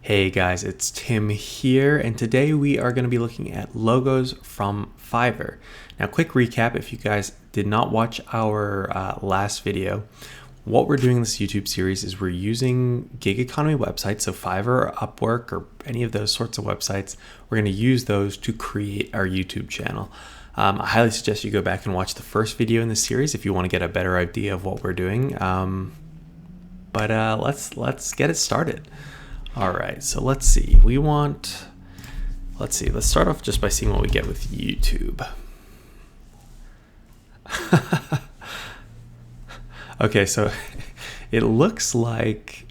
Hey guys, it's Tim here, and today we are going to be looking at logos from Fiverr. Now, quick recap, if you guys did not watch our last video, what we're doing in this YouTube series is we're using gig economy websites, so Fiverr or Upwork or any of those sorts of websites. We're going to use those to create our YouTube channel. I highly suggest you go back and watch the first video in this series if you want to get a better idea of what we're doing. But let's get it started. All right, so let's see. Let's start off just by seeing what we get with YouTube. Okay, so it looks like,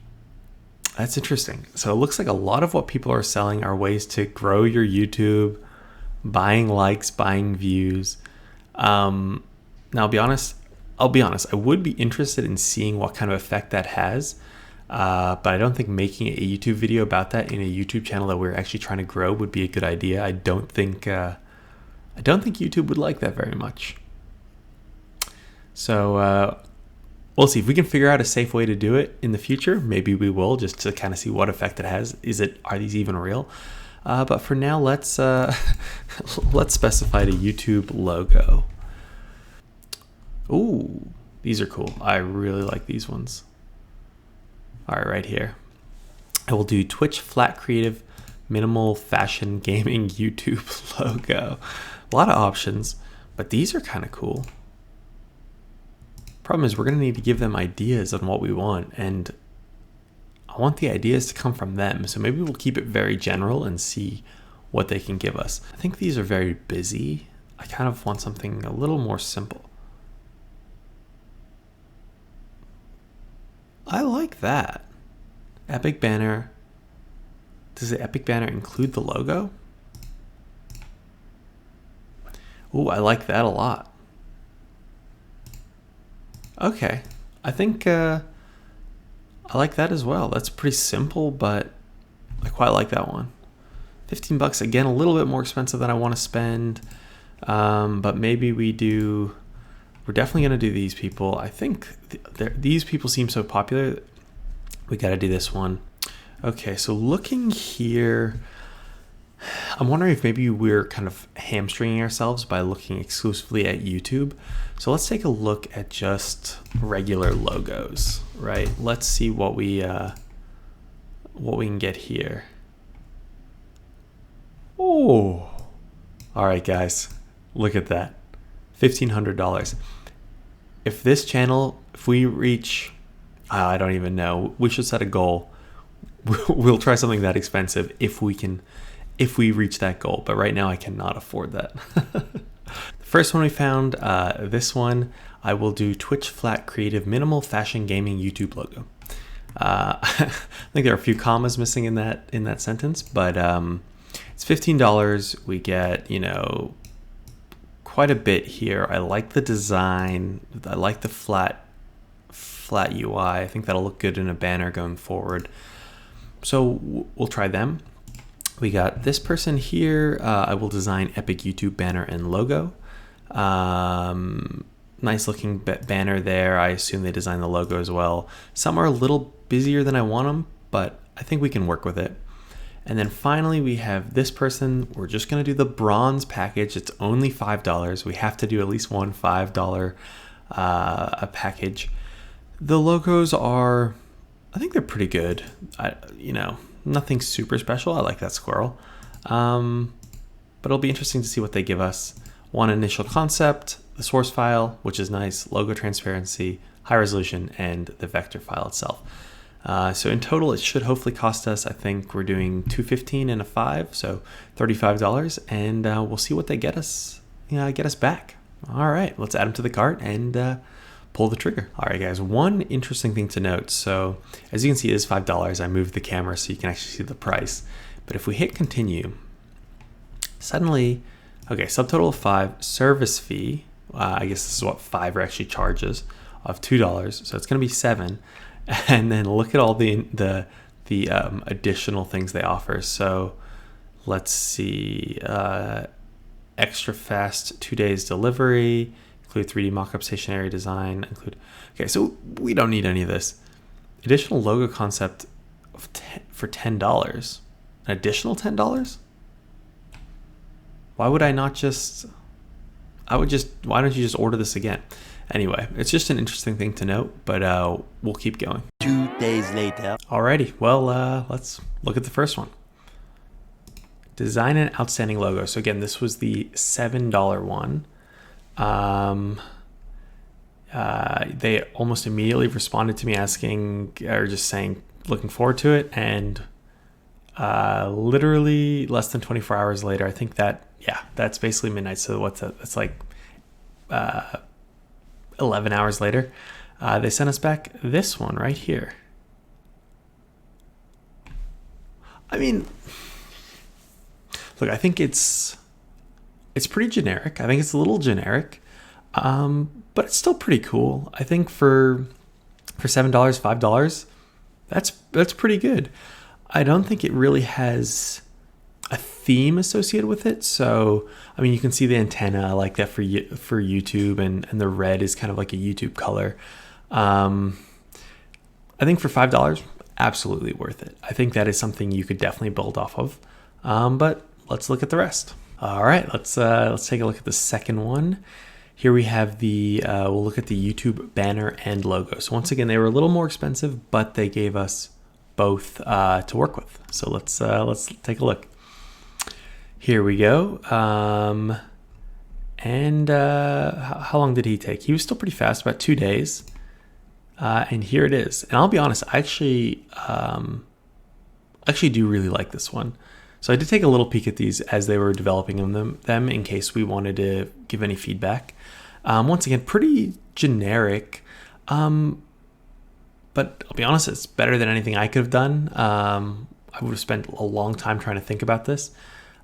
that's interesting. So it looks like a lot of what people are selling are ways to grow your YouTube, buying likes, buying views. Now I'll be honest, I would be interested in seeing what kind of effect that has. But I don't think making a YouTube video about that in a YouTube channel that we're actually trying to grow would be a good idea. I don't think YouTube would like that very much. So we'll see if we can figure out a safe way to do it in the future. Maybe we will, just to kind of see what effect it has. Are these even real? But for now, let's specify the YouTube logo. Ooh, these are cool. I really like these ones. All right here. I will do Twitch flat creative minimal fashion gaming YouTube logo. A lot of options, but these are kind of cool. Problem is we're going to need to give them ideas on what we want, and I want the ideas to come from them. So maybe we'll keep it very general and see what they can give us. I think these are very busy. I kind of want something a little more simple. I like that. Epic banner. Does the epic banner include the logo? Ooh, I like that a lot. Okay, I think I like that as well. That's pretty simple, but I quite like that one. 15 bucks, again, a little bit more expensive than I want to spend. But maybe we're definitely going to do these people. I think these people seem so popular. We got to do this one. Okay, so looking here, I'm wondering if maybe we're kind of hamstringing ourselves by looking exclusively at YouTube. So let's take a look at just regular logos, right? Let's see what we can get here. Oh, all right, guys, look at that. $1,500. If this channel, if we reach, I don't even know, we should set a goal. We'll try something that expensive if we reach that goal. But right now I cannot afford that. The first one we found, this one, I will do Twitch flat creative minimal fashion gaming YouTube logo. I think there are a few commas missing in that sentence, but it's $15. We get, quite a bit here. I like the design. I like the flat UI. I think that'll look good in a banner going forward. So we'll try them. We got this person here. I will design epic YouTube banner and logo. Nice looking banner there. I assume they designed the logo as well. Some are a little busier than I want them, but I think we can work with it. And then finally, we have this person. We're just going to do the bronze package. It's only $5. We have to do at least one $5 a package. The logos are, I think they're pretty good. Nothing super special. I like that squirrel. But it'll be interesting to see what they give us. One initial concept, the source file, which is nice, logo transparency, high resolution, and the vector file itself. So in total, it should hopefully cost us, I think we're doing $215 and a $5, so $35, and we'll see what they get us back. All right, let's add them to the cart and pull the trigger. All right, guys, one interesting thing to note. So as you can see, it is $5. I moved the camera so you can actually see the price. But if we hit continue, suddenly, okay, subtotal of $5, service fee, I guess this is what Fiverr actually charges, of $2, so it's going to be $7. And then look at all the additional things they offer. So let's see, extra fast 2 days delivery, include 3D mockup stationery design, okay, so we don't need any of this. Additional logo concept for $10. An additional $10? Why would I not just... why don't you just order this again? Anyway, it's just an interesting thing to note, but we'll keep going. 2 days later. Alrighty, well, let's look at the first one. Design an outstanding logo. So again, this was the $7 one. They almost immediately responded to me asking, or just saying, looking forward to it. And literally less than 24 hours later, I think that's basically midnight. So what's that? That's like 11 hours later. They sent us back this one right here. I mean, look, I think it's pretty generic. I think it's a little generic, but it's still pretty cool. I think for $7, $5, that's pretty good. I don't think it really has a theme associated with it. So, I mean, you can see the antenna. I like that for YouTube, and the red is kind of like a YouTube color. I think for $5, absolutely worth it. I think that is something you could definitely build off of. But let's look at the rest. All right, let's take a look at the second one. Here we have we'll look at the YouTube banner and logo. So once again, they were a little more expensive, but they gave us both to work with. So let's take a look. Here we go. How long did he take? He was still pretty fast, about 2 days. And here it is. And I'll be honest, I actually do really like this one. So I did take a little peek at these as they were developing them in case we wanted to give any feedback. Once again, pretty generic. But I'll be honest, it's better than anything I could have done. I would have spent a long time trying to think about this.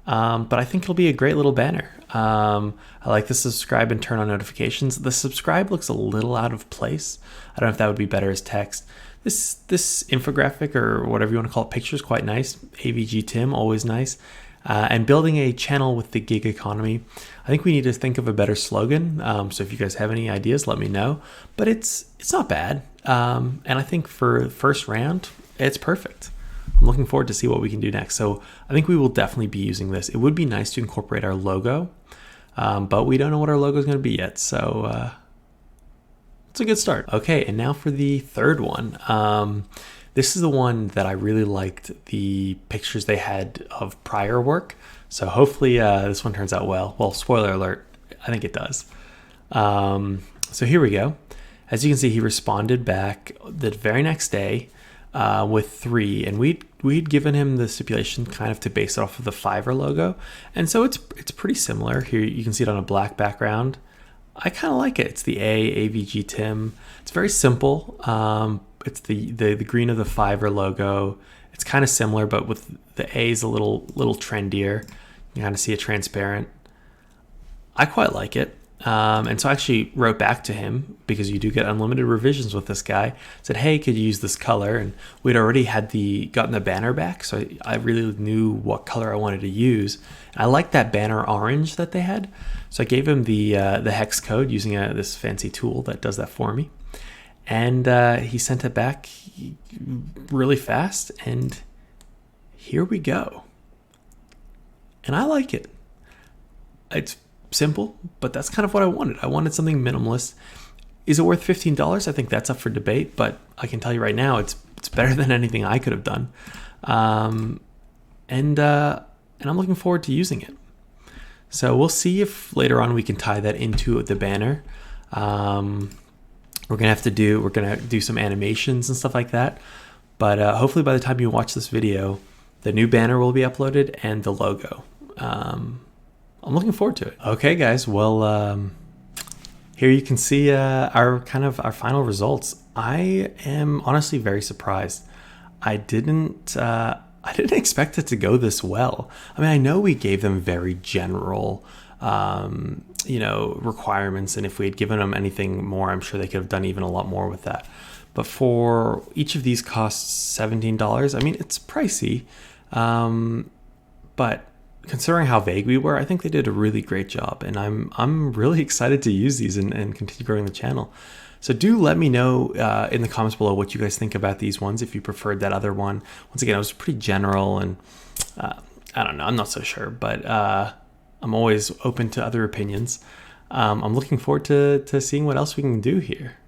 But I think it'll be a great little banner. I like the subscribe and turn on notifications. The subscribe looks a little out of place. I don't know if that would be better as text. This infographic, or whatever you want to call it, picture is quite nice. AvgTim, always nice. And building a channel with the gig economy. I think we need to think of a better slogan. So if you guys have any ideas, let me know. But it's not bad. And I think for first round, it's perfect. I'm looking forward to see what we can do next. So I think we will definitely be using this. It would be nice to incorporate our logo, but we don't know what our logo is going to be yet. So it's a good start. Okay, and now for the third one. This is the one that I really liked the pictures they had of prior work. So hopefully this one turns out well. Well, spoiler alert, I think it does. So here we go. As you can see, he responded back the very next day with 3, and we'd given him the stipulation kind of to base it off of the Fiverr logo, and so it's pretty similar. Here you can see it on a black background. I kind of like it. It's the AvgTim. It's very simple. It's the green of the Fiverr logo. It's kind of similar, but with the A is a little trendier. You kind of see it transparent. I quite like it. And so I actually wrote back to him, because you do get unlimited revisions with this guy. Said, hey, could you use this color? And we'd already gotten the banner back, so I really knew what color I wanted to use. And I liked that banner orange that they had, so I gave him the hex code using this fancy tool that does that for me. And he sent it back really fast, and here we go. And I like it. It's simple, but that's kind of what I wanted. I wanted something minimalist. Is it worth $15? I think that's up for debate, but I can tell you right now, it's better than anything I could have done. And I'm looking forward to using it. So we'll see if later on we can tie that into the banner. We're gonna do some animations and stuff like that. But hopefully by the time you watch this video, the new banner will be uploaded and the logo. I'm looking forward to it. Okay, guys. Well, here you can see our final results. I am honestly very surprised. I didn't expect it to go this well. I mean, I know we gave them very general, requirements, and if we had given them anything more, I'm sure they could have done even a lot more with that. But for each of these costs $17. I mean, it's pricey, but considering how vague we were, I think they did a really great job, and I'm really excited to use these and continue growing the channel. So do let me know in the comments below what you guys think about these ones, if you preferred that other one. Once again, it was pretty general, and I don't know, I'm not so sure, but I'm always open to other opinions. I'm looking forward to seeing what else we can do here.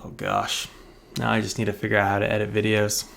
Oh gosh, now I just need to figure out how to edit videos.